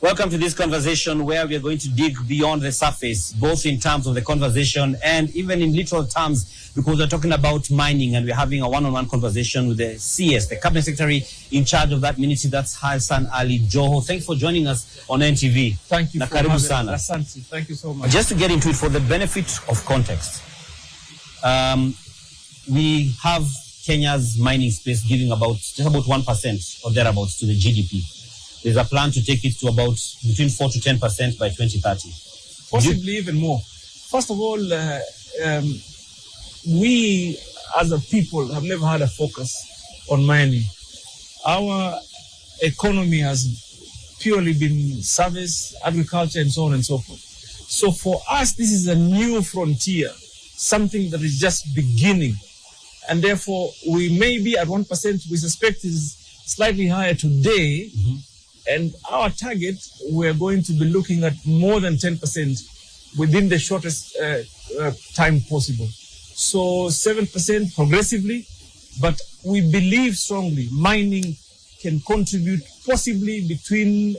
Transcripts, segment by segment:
Welcome to this conversation where we are going to dig beyond the surface, both in terms of the conversation and even in literal terms, because we're talking about mining and we're having a one-on-one conversation with the CS, the Cabinet Secretary in charge of that ministry. That's Hassan Ali Joho. Thanks for joining us on NTV. Thank you for having us. Asante. Thank you so much. Just to get into it, for the benefit of context, we have Kenya's mining space giving just about 1% or thereabouts to the GDP. There's a plan to take it to about between 4 to 10% by 2030. Possibly even more. First of all, we as a people have never had a focus on mining. Our economy has purely been service, agriculture, and so on and so forth. So for us, this is a new frontier, something that is just beginning. And therefore, we may be at 1%, we suspect is slightly higher today. Mm-hmm. And our target, we're going to be looking at more than 10% within the shortest time possible. So 7% progressively, but we believe strongly mining can contribute possibly between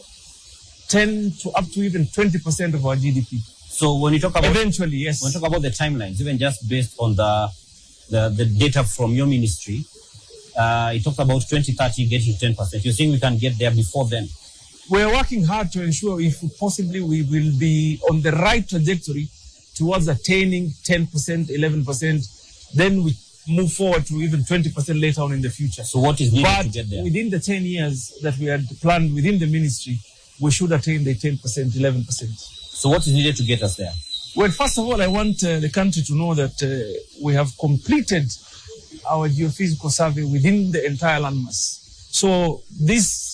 10 to up to even 20% of our GDP. So when you talk about eventually, yes. When you talk about the timelines, even just based on the data from your ministry, you talked about 2030 getting to 10%. You think we can get there before then? We're working hard to ensure if possibly we will be on the right trajectory towards attaining 10%, 11%. Then we move forward to even 20% later on in the future. So what is needed to get there? Within the 10 years that we had planned within the ministry, we should attain the 10%, 11%. So what is needed to get us there? Well, first of all, I want the country to know that we have completed our geophysical survey within the entire landmass. So this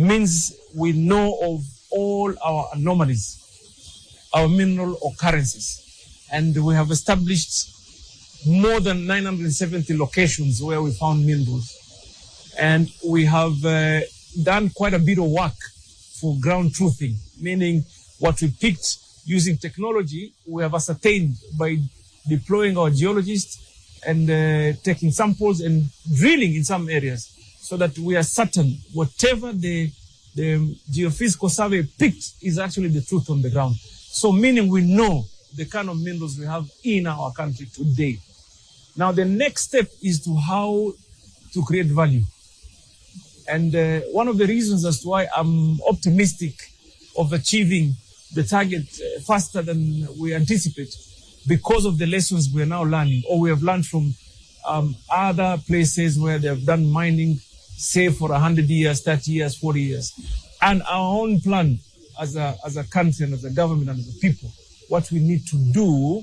means we know of all our anomalies, our mineral occurrences, and we have established more than 970 locations where we found minerals. And we have done quite a bit of work for ground truthing, meaning what we picked using technology, we have ascertained by deploying our geologists and taking samples and drilling in some areas so that we are certain whatever the geophysical survey picked is actually the truth on the ground. So meaning we know the kind of minerals we have in our country today. Now the next step is to how to create value. And one of the reasons as to why I'm optimistic of achieving the target faster than we anticipate, because of the lessons we are now learning, or we have learned from other places where they have done mining, say for 100 years, 30 years, 40 years. And our own plan as a country and as a government and as a people, what we need to do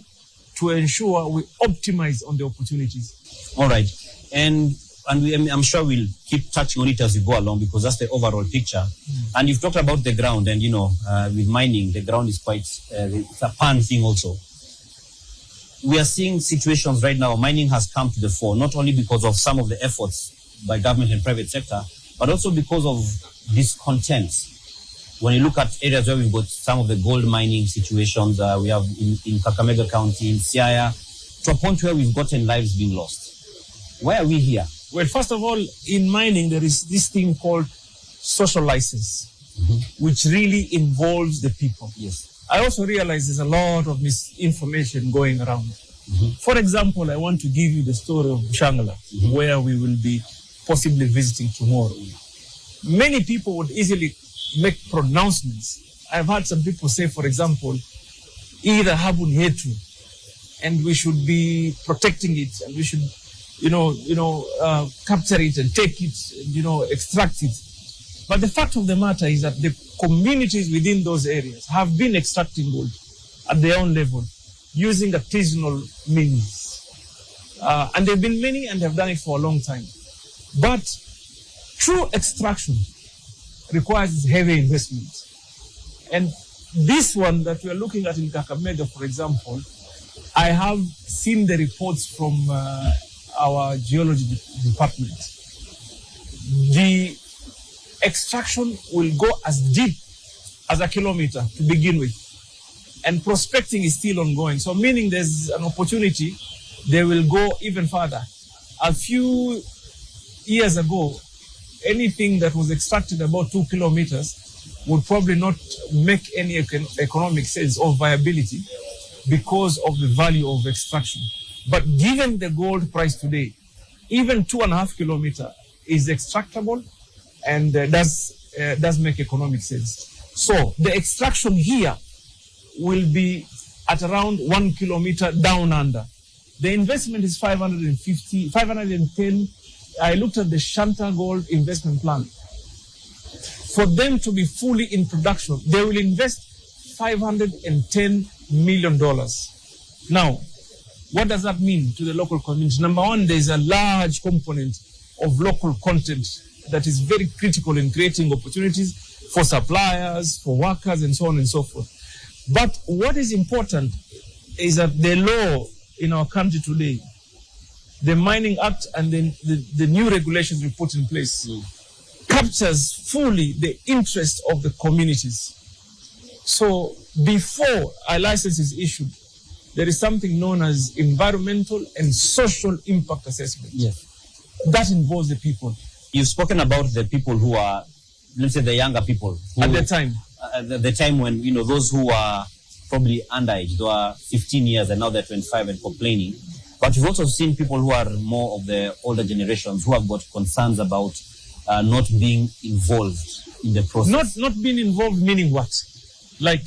to ensure we optimize on the opportunities. All right. And I'm sure we'll keep touching on it as we go along, because that's the overall picture. And you've talked about the ground, and with mining, the ground is quite, it's a pan thing also. We are seeing situations right now, mining has come to the fore, not only because of some of the efforts by government and private sector, but also because of discontent. When you look at areas where we've got some of the gold mining situations, we have in Kakamega County, in Siaya, to a point where we've gotten lives being lost. Why are we here? Well, first of all, in mining, there is this thing called social license, which really involves the people. Yes. I also realize there's a lot of misinformation going around. For example, I want to give you the story of Shangala, where we will be possibly visiting tomorrow. Many people would easily make pronouncements. I've heard some people say, for example, either Habun Yetu, and we should be protecting it, and we should, capture it and take it, extract it. But the fact of the matter is that the communities within those areas have been extracting gold at their own level using artisanal means. And there have been many and have done it for a long time. But true extraction requires heavy investment. And this one that we are looking at in Kakamega, for example, I have seen the reports from our geology department. The extraction will go as deep as a kilometer to begin with. And prospecting is still ongoing. So meaning there's an opportunity, they will go even further. A few years ago, anything that was extracted about 2 kilometers would probably not make any economic sense or viability because of the value of extraction. But given the gold price today, even 2.5 kilometers is extractable and does make economic sense. So the extraction here will be at around 1 kilometer down under. The investment is 510. I looked at the Shanta Gold investment plan. For them to be fully in production, they will invest $510 million. Now, what does that mean to the local community? Number one, there's a large component of local content that is very critical in creating opportunities for suppliers, for workers, and so on and so forth. But what is important is that the law in our country today, the Mining Act and the new regulations we put in place, captures fully the interest of the communities. So before a license is issued, there is something known as environmental and social impact assessment. Yes. That involves the people. You've spoken about the people who are, let's say, the younger people. At the time. The time when, those who are probably underage, they are 15 years and now they're 25 and complaining. But we've also seen people who are more of the older generations who have got concerns about not being involved in the process. Not being involved meaning what? Like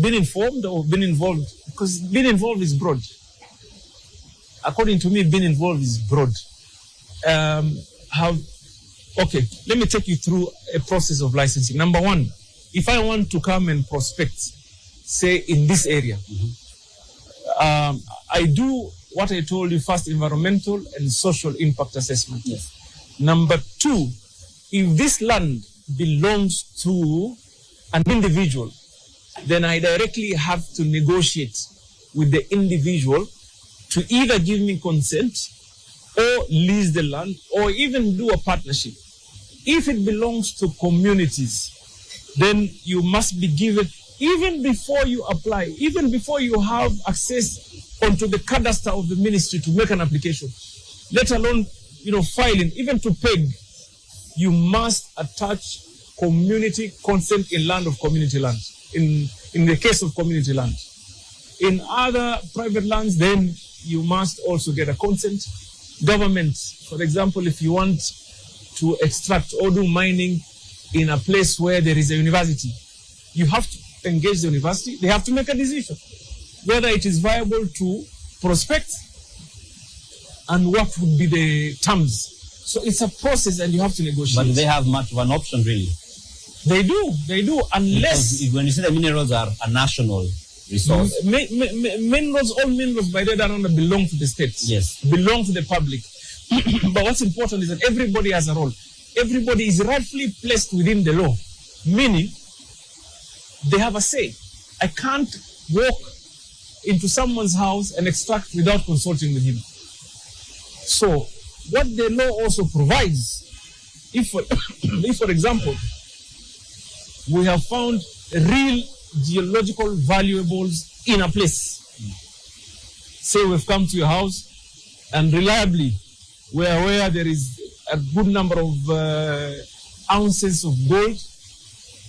being informed or being involved? Because being involved is broad. According to me, being involved is broad. Okay, let me take you through a process of licensing. Number one, if I want to come and prospect, say in this area, I do what I told you first, environmental and social impact assessment. Yes. Number two, if this land belongs to an individual, then I directly have to negotiate with the individual to either give me consent or lease the land or even do a partnership. If it belongs to communities, then you must be given, even before you apply, even before you have access onto the cadastre of the ministry to make an application, let alone filing, even to peg, you must attach community consent in land of community land, in the case of community land. In other private lands, then you must also get a consent. Government, for example, if you want to extract or do mining in a place where there is a university, you have to engage the university. They have to make a decision whether it is viable to prospect and what would be the terms. So it's a process and you have to negotiate. But they have much of an option, really. They do, unless... Because when you say the minerals are a national resource. Minerals, all minerals by that down belong to the states. Yes. Belong to the public. But what's important is that everybody has a role. Everybody is rightfully placed within the law, meaning they have a say. I can't walk into someone's house and extract without consulting with him. So what the law also provides, if for example, we have found real geological valuables in a place. Say we've come to your house and reliably we're aware there is a good number of ounces of gold,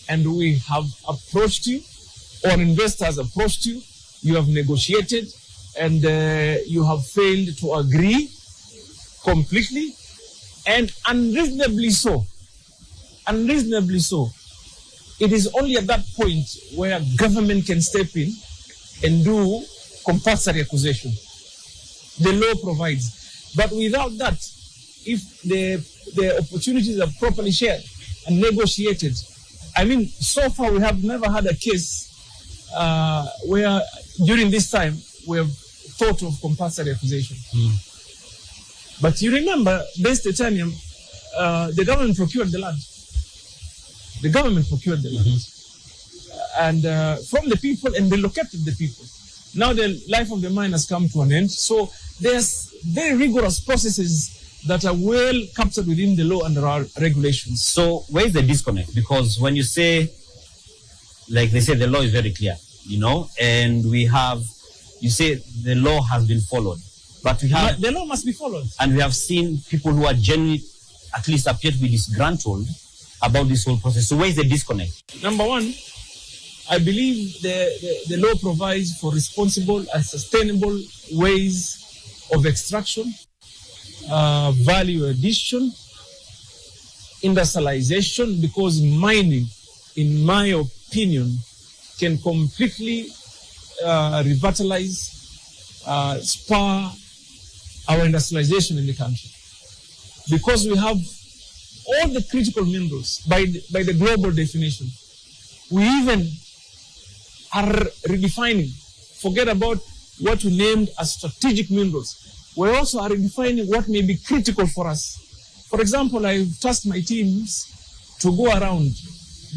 and we have approached you, or an investor has approached you, you have negotiated, and you have failed to agree completely, and unreasonably so. It is only at that point where government can step in and do compulsory acquisition. The law provides. But without that, if the opportunities are properly shared and negotiated, so far we have never had a case where during this time we have thought of compulsory acquisition. But you remember, this titanium, the government procured the land. And from the people, and they located the people. Now the life of the mine has come to an end. So there's very rigorous processes that are well captured within the law and there are regulations. So where is the disconnect? Because when you say, like they say, the law is very clear, and you say the law has been followed. But the law must be followed. And we have seen people who are genuinely, at least appear to be disgruntled about this whole process. So where is the disconnect? Number one, I believe the law provides for responsible and sustainable ways of extraction, value addition, industrialization, because mining, in my opinion, can completely revitalize, spur our industrialization in the country. Because we have all the critical minerals by the global definition. We even are redefining, forget about what we named as strategic minerals. We also are redefining what may be critical for us. For example, I've tasked my teams to go around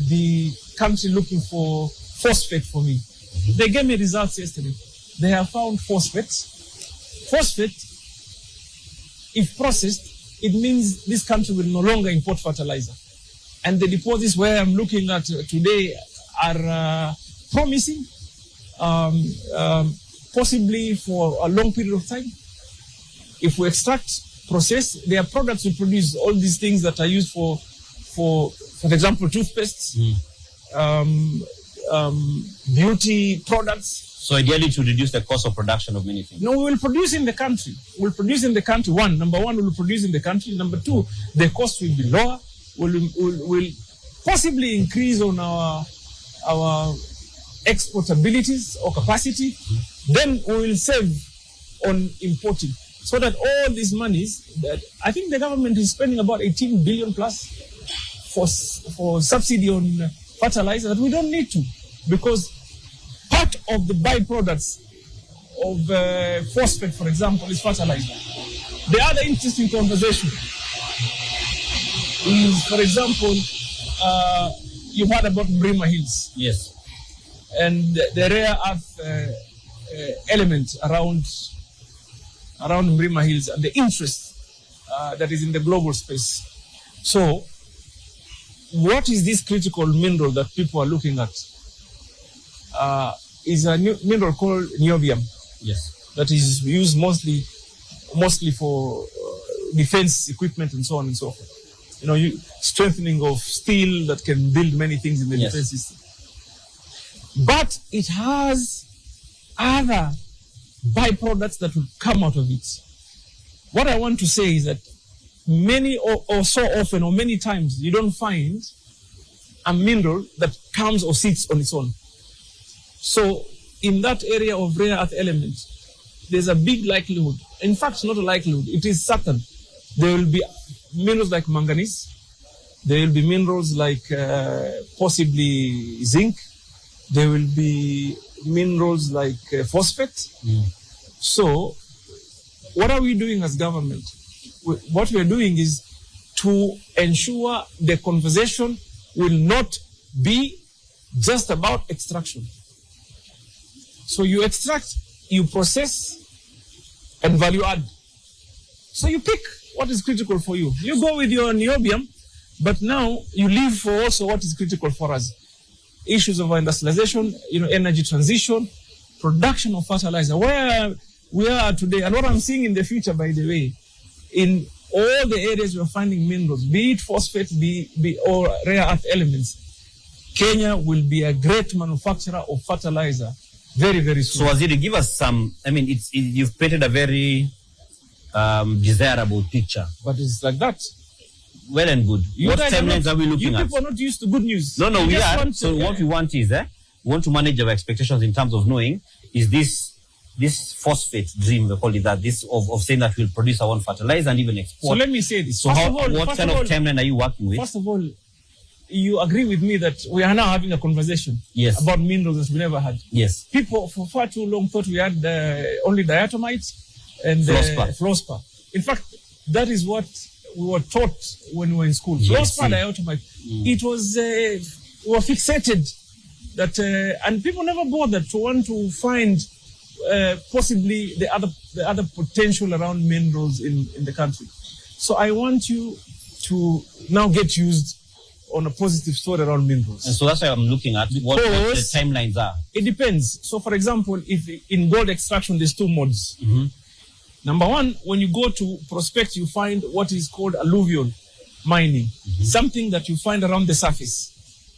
the country looking for phosphate for me. They gave me results yesterday. They have found phosphate. Phosphate, if processed, it means this country will no longer import fertilizer. And the deposits where I'm looking at today are promising, possibly for a long period of time. If we extract, process, their products will produce all these things that are used for example, toothpastes, beauty products. So ideally to reduce the cost of production of many things. No, we will produce in the country. We'll produce in the country. Number one, we will produce in the country. Number two, the cost will be lower. We'll possibly increase on our export abilities or capacity. Then we will save on importing. So that all these monies, that I think the government is spending about 18 billion plus for subsidy on fertilizer that we don't need to, because part of the byproducts of phosphate, for example, is fertilizer. The other interesting conversation is, for example, you've heard about Mrima Hills. Yes. And the rare earth element around Mrima Hills and the interest that is in the global space. So, what is this critical mineral that people are looking at? Is a mineral called niobium. Yes. That is used mostly for defense equipment and so on and so forth. You know, strengthening of steel that can build many things in the defense system. But it has other byproducts that will come out of it. What I want to say is that many or so often or many times you don't find a mineral that comes or sits on its own. So in that area of rare earth elements, there's a big likelihood. In fact, not a likelihood, it is certain. There will be minerals like manganese. There will be minerals like possibly zinc. There will be minerals like phosphate. So what are we doing as government? What we are doing is to ensure the conversation will not be just about extraction. So you extract, you process, and value add. So you pick what is critical for you. You go with your niobium, but now you leave for also what is critical for us. Issues of industrialization, energy transition, production of fertilizer. Where we are today, and what I'm seeing in the future, by the way, in all the areas we're finding minerals, be it phosphate, be or rare earth elements, Kenya will be a great manufacturer of fertilizer very, very soon. So Waziri, give us some, you've painted a very desirable picture. But it's like that. Well and good. What timelines are we looking at? You people are not used to good news. No, we are. So what we want is, we want to manage our expectations in terms of knowing, is this phosphate dream, we call it that, this of saying that we'll produce our own fertilizer and even export. So let me say this. So what kind of timeline are you working with? First of all, you agree with me that we are now having a conversation about minerals that we never had. Yes. People for far too long thought we had only diatomite and fluorspar. In fact, that is what we were taught when we were in school. Fluorspar, diatomite. It was, we were fixated that, and people never bothered to want to find possibly the other potential around minerals in the country. So I want you to now get used on a positive story around minerals. And so that's why I'm looking at what the timelines are. It depends. So for example, if in gold extraction, there's two modes. Number one, when you go to prospect, you find what is called alluvial. mining, something that you find around the surface.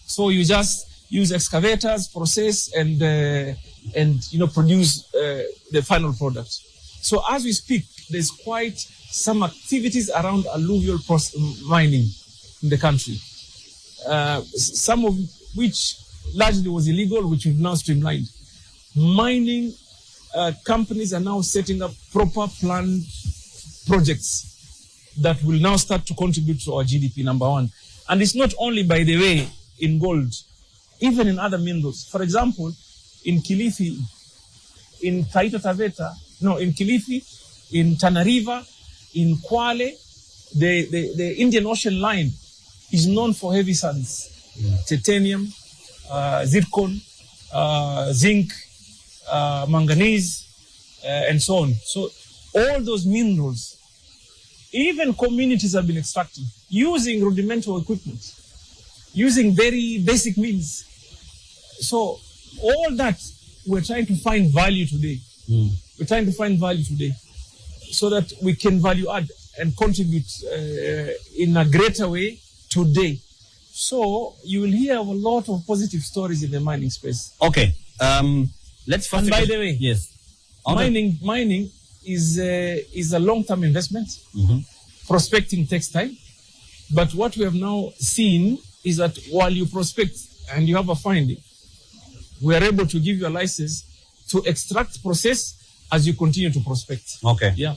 So you just use excavators, process, and produce the final product. So as we speak, there's quite some activities around alluvial mining in the country, some of which largely was illegal, which we've now streamlined. Mining companies are now setting up proper planned projects that will now start to contribute to our GDP, number one. And it's not only, by the way, in gold, even in other minerals. For example, in Kilifi, in Taita Taveta, in Kilifi, in Tana River, in Kwale, the Indian Ocean line is known for heavy sands, titanium, zircon, zinc, manganese, and so on. So all those minerals, even communities have been extracting using rudimental equipment, using very basic means. So all that, we're trying to find value today. We're trying to find value today so that we can value add and contribute in a greater way today. So you will hear a lot of positive stories in the mining space. Okay. Let's first. And by the way, yes, mining is a long-term investment. Prospecting takes time. But what we have now seen is that while you prospect and you have a finding, we are able to give you a license to extract, process as you continue to prospect. Okay. Yeah.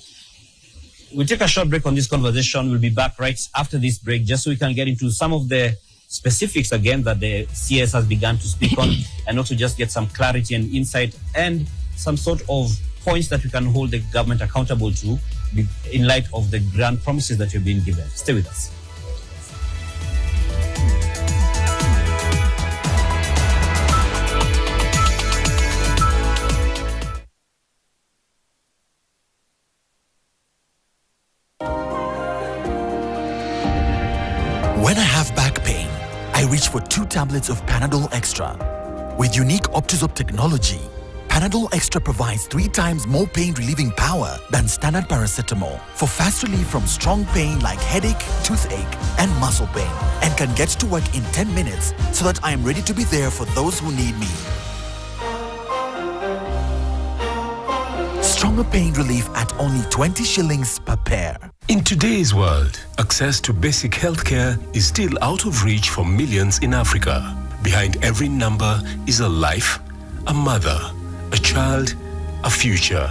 We'll take a short break on this conversation. We'll be back right after this break, just so we can get into some of the specifics again that the CS has begun to speak on, and also just get some clarity and insight and some sort of points that we can hold the government accountable to in light of the grand promises that you've been given. Stay with us. When I have back pain, I reach for 2 tablets of Panadol Extra. With unique Optizop technology, Panadol Extra provides 3 times more pain-relieving power than standard paracetamol for fast relief from strong pain like headache, toothache, and muscle pain, and can get to work in 10 minutes so that I am ready to be there for those who need me. Stronger pain relief at only 20 shillings per pair. In today's world, access to basic healthcare is still out of reach for millions in Africa. Behind every number is a life, a mother, a child, a future.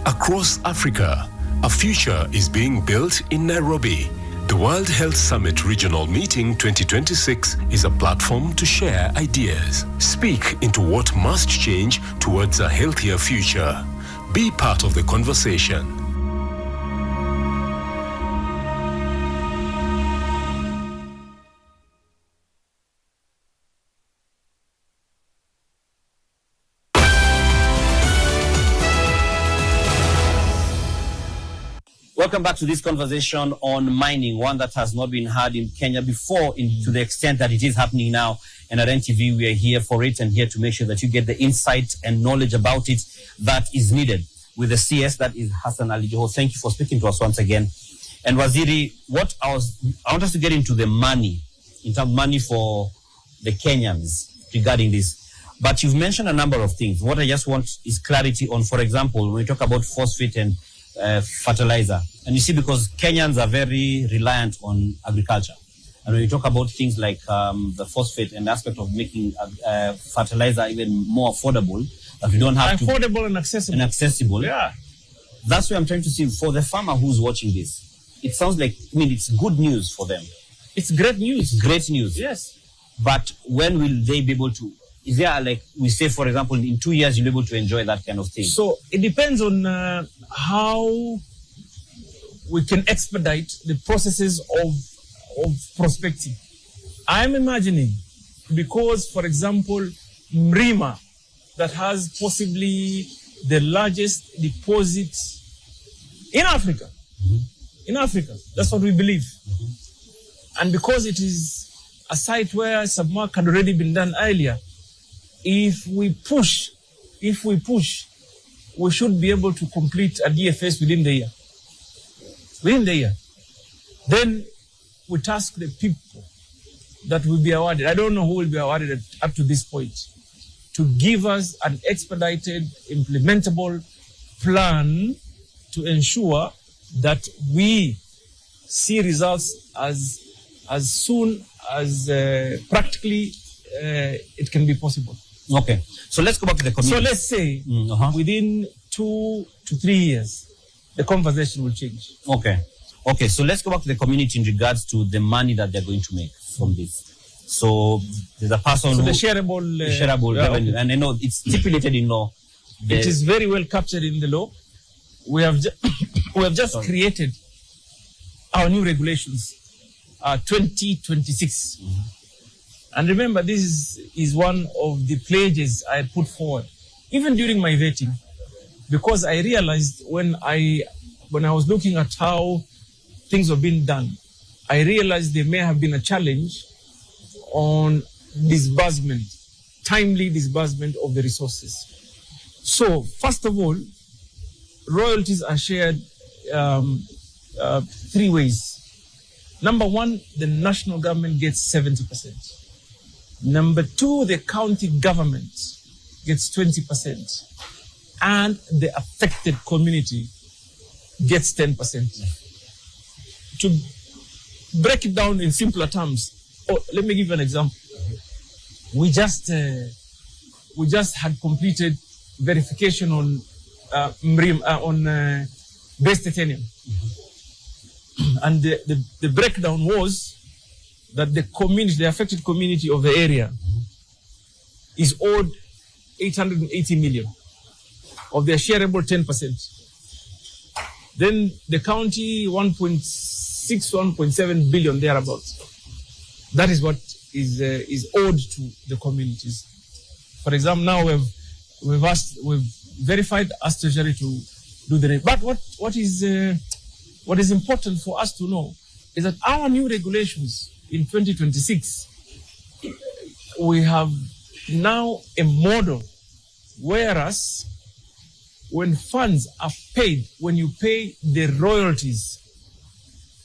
Across Africa, a future is being built in Nairobi. The World Health Summit Regional Meeting 2026 is a platform to share ideas, speak into what must change towards a healthier future. Be part of the conversation. Welcome back to this conversation on mining, one that has not been had in Kenya before, to the extent that it is happening now. And at NTV, we are here for it and here to make sure that you get the insight and knowledge about it that is needed. With the CS, that is Hassan Ali Joho. Thank you for speaking to us once again. And Waziri, I want us to get into the money, in terms of money for the Kenyans regarding this. But you've mentioned a number of things. What I just want is clarity on, for example, when we talk about phosphate and fertilizer. And you see, because Kenyans are very reliant on agriculture. And when you talk about things like the phosphate and the aspect of making fertilizer even more affordable, that we don't have affordable and accessible. And accessible. Yeah. That's what I'm trying to see. For the farmer who's watching this, it sounds like, it's good news for them. It's great news. Great news. Yes. But when will they be able to? Is there, like we say, for example, in 2 years, you'll be able to enjoy that kind of thing? So it depends on how we can expedite the processes of prospecting. I'm imagining, because, for example, Mrima, that has possibly the largest deposit in Africa. In Africa. That's what we believe. And because it is a site where submark had already been done earlier, if we push, we should be able to complete a DFS within the year. Then we task the people that will be awarded, I don't know who will be awarded up to this point, to give us an expedited, implementable plan to ensure that we see results as soon as practically it can be possible. Okay. So let's go back to the community. So let's say within 2 to 3 years, the conversation will change. Okay. Okay. So let's go back to the community in regards to the money that they're going to make from this. So there's a person So who... the shareable revenue. Okay. And I know it's stipulated in law. It is very well captured in the law. We have just created our new regulations, 2026. And remember, this is one of the pledges I had put forward, even during my vetting, because I realized when I was looking at how things were being done, I realized there may have been a challenge on disbursement, timely disbursement of the resources. So, first of all, royalties are shared 3 ways. Number one, the national government gets 70%. Number two, the county government gets 20%. And the affected community gets 10%. To break it down in simpler terms, let me give you an example. We just had completed verification on base titanium. And the breakdown was that the affected community of the area is owed 880 million of their shareable 10%. Then the county 1.6, 1.7 billion thereabouts. That is what is owed to the communities. For example, now we've verified, asked Treasury to do the. But what is important for us to know is that our new regulations in 2026, we have now a model, whereas when funds are paid, when you pay the royalties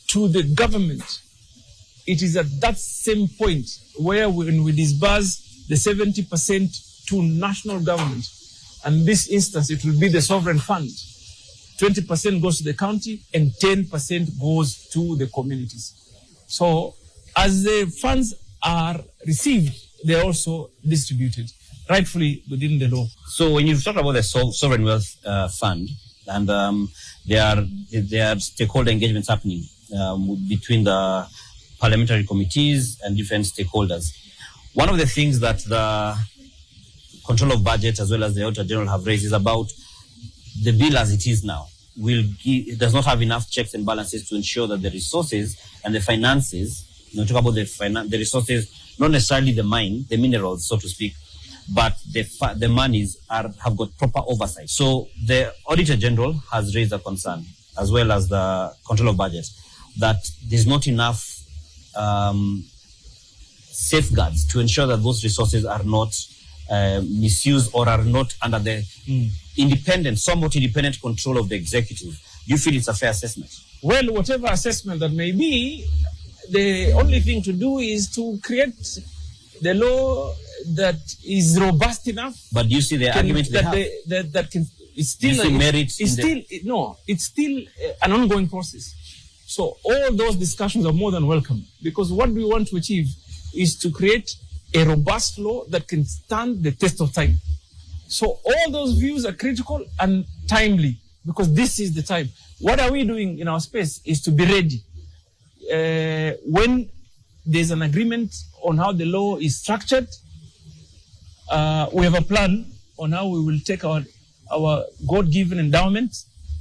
to the government, it is at that same point where when we disburse the 70% to national government, and in this instance it will be the sovereign fund, 20% goes to the county and 10% goes to the communities. So as the funds are received, they are also distributed rightfully within the law. So when you talk about the sovereign wealth fund, and there are stakeholder engagements happening between the parliamentary committees and different stakeholders. One of the things that the Control of Budget as well as the Auditor General have raised is about the bill as it is now. It does not have enough checks and balances to ensure that the resources and the finances, talk about the resources, not necessarily the mine, the minerals, so to speak, but the monies have got proper oversight. So the Auditor General has raised a concern, as well as the Control of Budget, that there's not enough safeguards to ensure that those resources are not misused or are not under the somewhat independent control of the executive. Do you feel it's a fair assessment? Well, whatever assessment that may be, the only thing to do is to create the law that is robust enough. But do you see the argument that can? It's still it's still an ongoing process. So all those discussions are more than welcome, because what we want to achieve is to create a robust law that can stand the test of time. So all those views are critical and timely, because this is the time. What are we doing in our space is to be ready. When there's an agreement on how the law is structured, we have a plan on how we will take our God-given endowment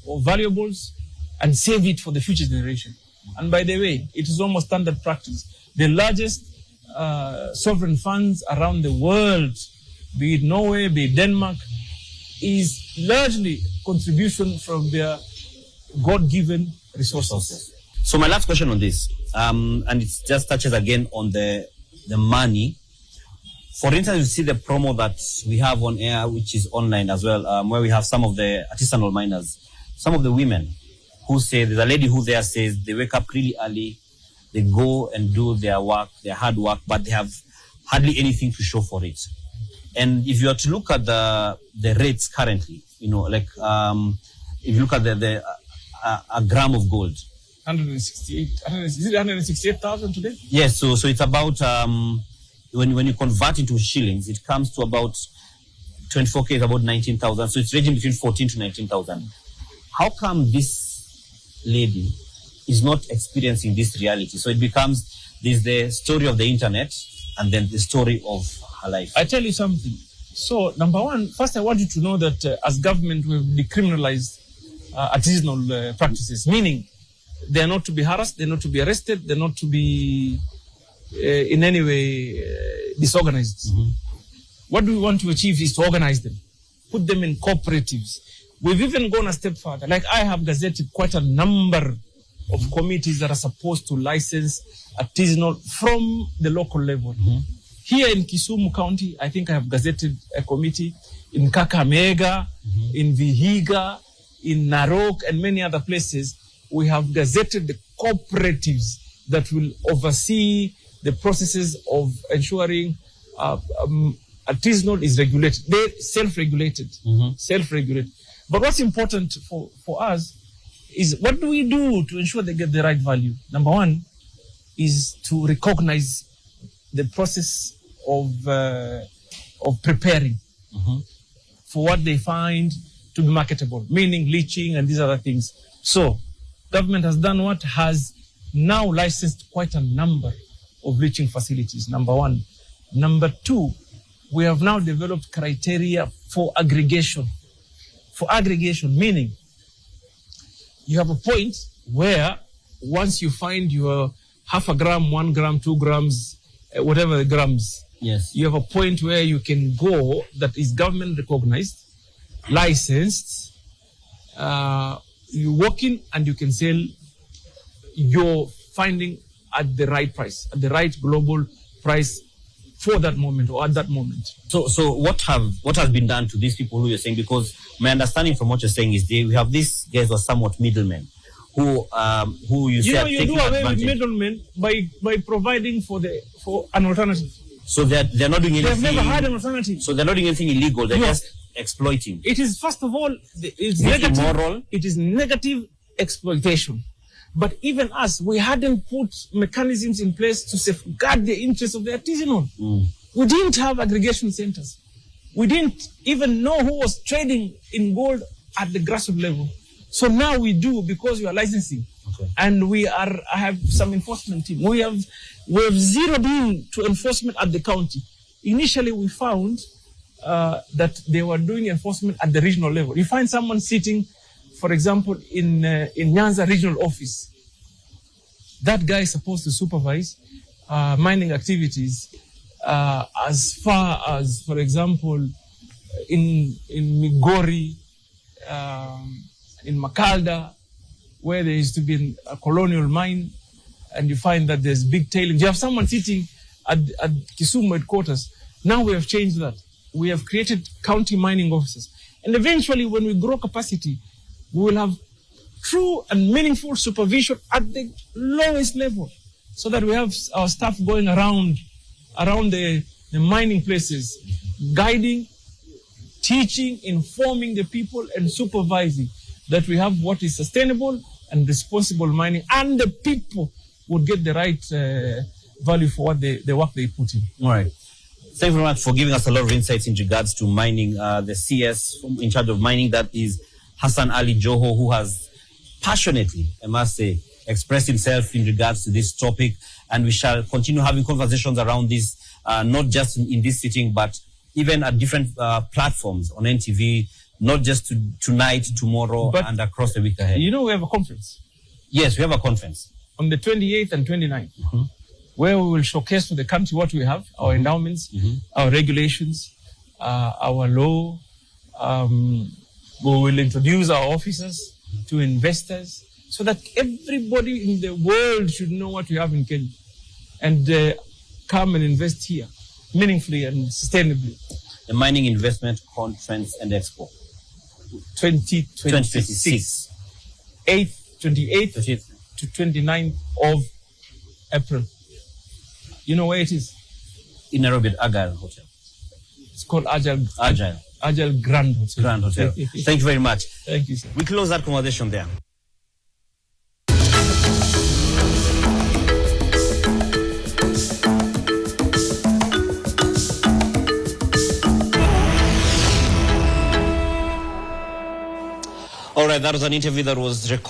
or valuables and save it for the future generation. And by the way, it is almost standard practice. The largest sovereign funds around the world, be it Norway, be it Denmark, is largely contribution from their God-given resources. So my last question on this, and it just touches again on the money. For instance, you see the promo that we have on air, which is online as well, where we have some of the artisanal miners, some of the women who say, there's a lady who there says they wake up really early, They go and do their work, their hard work, but they have hardly anything to show for it. And if you are to look at the rates currently, like if you look at a gram of gold, 168,000 today? Yes, so it's about when you convert into shillings, it comes to about 24K is about 19,000. So it's ranging between 14 to 19,000. How come this lady is not experiencing this reality? So it becomes there's the story of the internet and then the story of her life. I tell you something. So number one, first I want you to know that as government we've decriminalized artisanal practices, meaning they are not to be harassed, they're not to be arrested, they're not to be in any way disorganized. Mm-hmm. What do we want to achieve is to organize them, put them in cooperatives. We've even gone a step further. Like I have gazetted quite a number of committees that are supposed to license artisanal from the local level. Mm-hmm. Here in Kisumu County, I think I have gazetted a committee in Kakamega, mm-hmm. in Vihiga, in Narok, and many other places. We have gazetted the cooperatives that will oversee the processes of ensuring artisanal is regulated. They're self-regulated, mm-hmm. self-regulated. But what's important for us is what do we do to ensure they get the right value? Number one is to recognize the process of preparing mm-hmm. for what they find to be marketable, meaning leaching and these other things. So government has done what? Has now licensed quite a number of leaching facilities, number one. Number two, we have now developed criteria for aggregation. For aggregation, meaning you have a point where once you find your half a gram, 1 gram, 2 grams, whatever the grams, yes, you have a point where you can go that is government recognized, licensed, you walk in and you can sell your finding at the right price, at the right global price for that moment or at that moment. So what has been done to these people who you're saying? Because my understanding from what you're saying is we have these guys who are somewhat middlemen who you say are taking advantage. You do away with middlemen by providing for an alternative. So they're not doing anything. They've never had an alternative. So they're not doing anything illegal. They're just exploiting. It is, first of all, it's negative. Immoral. It is negative exploitation. But even us, we hadn't put mechanisms in place to safeguard the interests of the artisanal. Mm. We didn't have aggregation centers. We didn't even know who was trading in gold at the grassroots level. So now we do, because we are licensing. Okay. And I have some enforcement team. We have zeroed in to enforcement at the county. Initially, we found that they were doing enforcement at the regional level. You find someone sitting, for example, in Nyanza regional office. That guy is supposed to supervise mining activities as far as, for example, in Migori, in Makalda, where there used to be a colonial mine, and you find that there's big tailings. You have someone sitting at Kisumu headquarters. Now we have changed that. We have created county mining officers. And eventually, when we grow capacity, we will have true and meaningful supervision at the lowest level, so that we have our staff going around the mining places, guiding, teaching, informing the people, and supervising that we have what is sustainable and responsible mining, and the people would get the right value for what the work they put in. All right. Thank you very much for giving us a lot of insights in regards to mining. The CS in charge of mining, that is Hassan Ali Joho, who has passionately, I must say, expressed himself in regards to this topic. And we shall continue having conversations around this, not just in this sitting, but even at different platforms on NTV, not just tonight, tomorrow, and across the week ahead. You know, we have a conference. Yes, we have a conference. On the 28th and 29th, mm-hmm. where we will showcase to the country what we have, our endowments, mm-hmm. our regulations, our law. We will introduce our officers to investors, so that everybody in the world should know what we have in Kenya, and come and invest here meaningfully and sustainably. The Mining Investment Conference and Expo 2026, 28th to 29th of April. You know where it is? In Nairobi at Agile Hotel. It's called Agile Grand Hotel. Grand Hotel. Thank you very much. Thank you, sir. We close that conversation there. All right, that was an interview that was recorded.